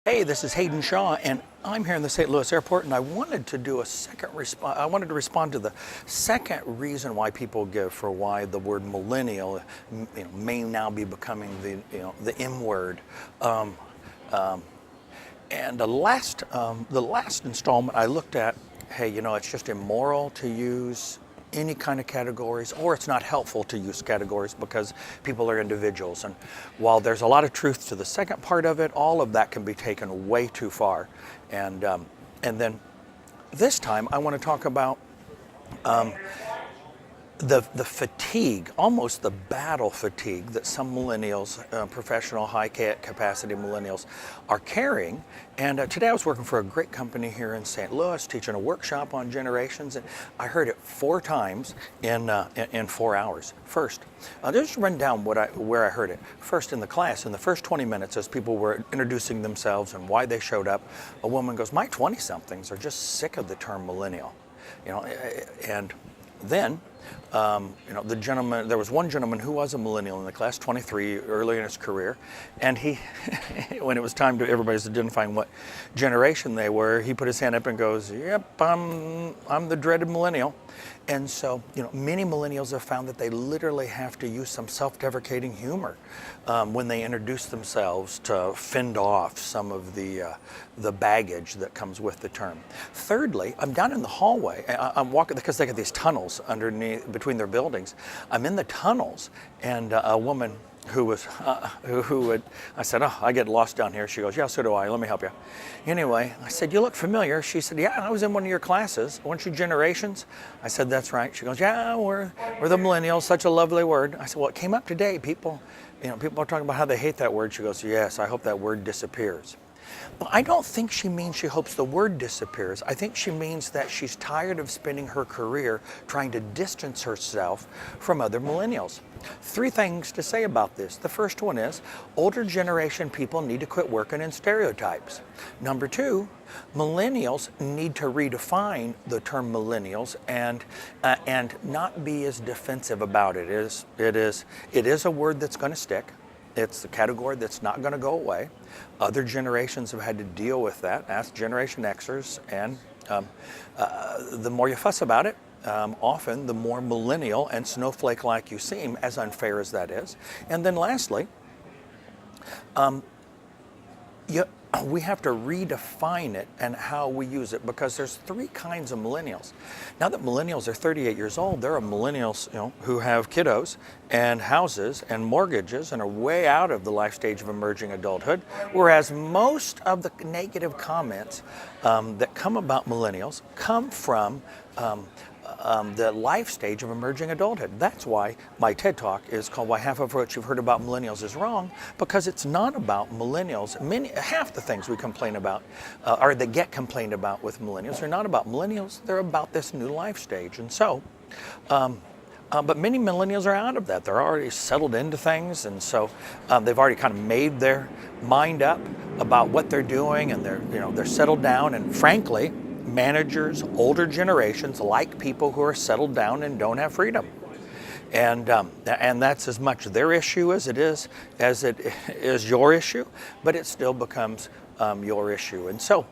Hey, this is Hayden Shaw, and I'm here in the St. Louis airport, and I wanted to do I wanted to respond to the second reason why people give for why the word millennial, may now be becoming the M word. Um, um, and the last installment I looked at, hey, it's just immoral to use any kind of categories, or it's not helpful to use categories because people are individuals. And while there's a lot of truth to the second part of it, all of that can be taken way too far. And then this time I want to talk about the fatigue, almost the battle fatigue that some millennials, professional high capacity millennials, are carrying. And today I was working for a great company here in St. Louis, teaching a workshop on generations, and I heard it 4 times in 4 hours. First, I'll just run down where I heard it. First, in the class, in the first 20 minutes, as people were introducing themselves and why they showed up, a woman goes, "My 20-somethings are just sick of the term millennial," and then, the gentleman, there was one gentleman who was a millennial in the class, 23, early in his career, and he, when it was time to everybody's identifying what generation they were, he put his hand up and goes, "Yep, I'm the dreaded millennial." And so, many millennials have found that they literally have to use some self-deprecating humor when they introduce themselves to fend off some of the baggage that comes with the term. Thirdly, I'm down in the hallway. I'm walking because they got these tunnels underneath between their buildings. I'm in the tunnels, and a woman who was, I said, "Oh, I get lost down here." She goes, "Yeah, so do I. Let me help you." Anyway, I said, "You look familiar." She said, "Yeah, I was in one of your classes. Weren't you generations?" I said, "That's right." She goes, "Yeah, we're the millennials. Such a lovely word." I said, "Well, it came up today. People are talking about how they hate that word." She goes, "Yes, I hope that word disappears." But I don't think she means she hopes the word disappears. I think she means that she's tired of spending her career trying to distance herself from other millennials. 3 things to say about this. The first one is older generation people need to quit working in stereotypes. Number 2, millennials need to redefine the term millennials and not be as defensive about it. It is a word that's going to stick. It's the category that's not going to go away. Other generations have had to deal with that. Ask Generation Xers, and the more you fuss about it, often the more millennial and snowflake-like you seem, as unfair as that is. And then lastly, we have to redefine it and how we use it, because there's 3 kinds of millennials. Now that millennials are 38 years old, there are millennials who have kiddos and houses and mortgages and are way out of the life stage of emerging adulthood, whereas most of the negative comments that come about millennials come from the life stage of emerging adulthood. That's why my TED Talk is called "Why Half of What You've Heard About Millennials Is Wrong," because it's not about millennials. Half the things we complain about, or that get complained about with millennials, are not about millennials. They're about this new life stage. And so, but many millennials are out of that. They're already settled into things, and so they've already kind of made their mind up about what they're doing, and they're settled down. And frankly, managers, older generations, like people who are settled down and don't have freedom, and that's as much their issue as it is your issue, but it still becomes your issue. And so,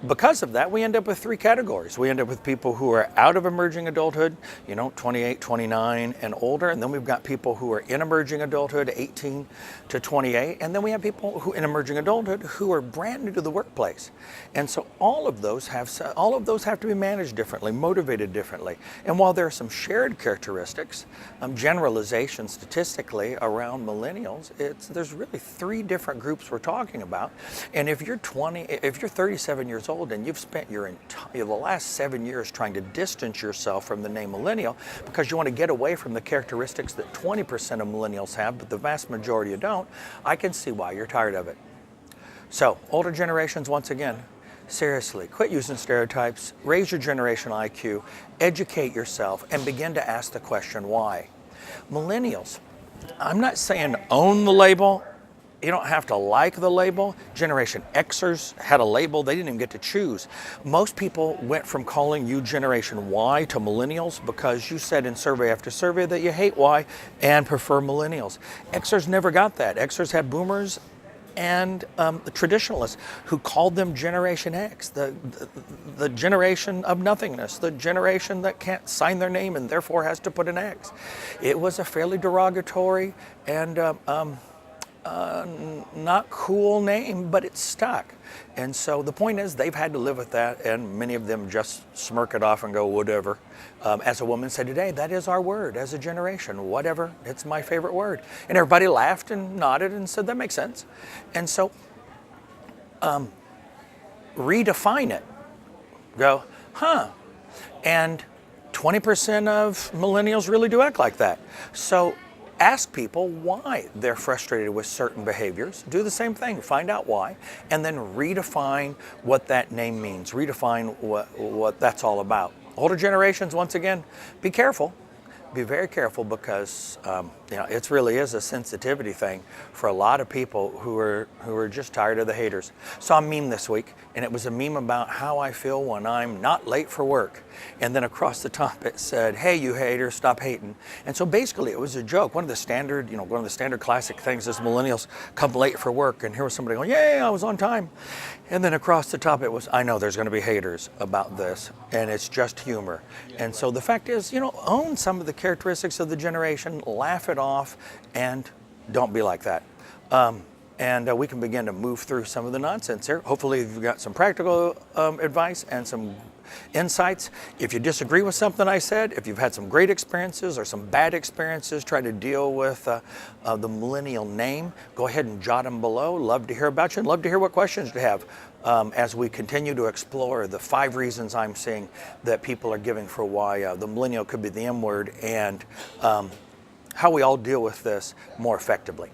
because of that, we end up with 3 categories. We end up with people who are out of emerging adulthood, 28, 29 and older. And then we've got people who are in emerging adulthood, 18 to 28. And then we have people who in emerging adulthood who are brand new to the workplace. And so all of those have to be managed differently, motivated differently. And while there are some shared characteristics, generalization statistically around millennials, there's really 3 different groups we're talking about. And if you're 37 years old and you've spent the last 7 years trying to distance yourself from the name millennial because you want to get away from the characteristics that 20% of millennials have, but the vast majority don't, I can see why you're tired of it. So, older generations, once again, seriously, quit using stereotypes, raise your generational IQ, educate yourself, and begin to ask the question, why? Millennials, I'm not saying own the label. You don't have to like the label. Generation Xers had a label. They didn't even get to choose. Most people went from calling you Generation Y to millennials because you said in survey after survey that you hate Y and prefer millennials. Xers never got that. Xers had boomers and the traditionalists who called them Generation X, the generation of nothingness, the generation that can't sign their name and therefore has to put an X. It was a fairly derogatory and not cool name, but it stuck. And so the point is, they've had to live with that, and many of them just smirk it off and go, whatever. As a woman said today, that is our word as a generation, whatever, it's my favorite word. And everybody laughed and nodded and said, that makes sense. And so redefine it. Go, huh. And 20% of millennials really do act like that. So ask people why they're frustrated with certain behaviors. Do the same thing, find out why, and then redefine what that name means. Redefine what that's all about. Older generations, once again, be careful. Be very careful, because it really is a sensitivity thing for a lot of people who are just tired of the haters. Saw a meme this week, and it was a meme about how I feel when I'm not late for work. And then across the top it said, "Hey, you haters, stop hating." And so basically it was a joke. One of the standard classic things is millennials come late for work, and here was somebody going, "Yay, I was on time." And then across the top it was, "I know there's going to be haters about this, and it's just humor." And so the fact is, own some of the characteristics of the generation, laugh it off, and don't be like that. And we can begin to move through some of the nonsense here. Hopefully you've got some practical advice and some insights. If you disagree with something I said, if you've had some great experiences or some bad experiences trying to deal with the millennial name, go ahead and jot them below. Love to hear about you, and love to hear what questions you have as we continue to explore the 5 reasons I'm seeing that people are giving for why the millennial could be the M word, and how we all deal with this more effectively.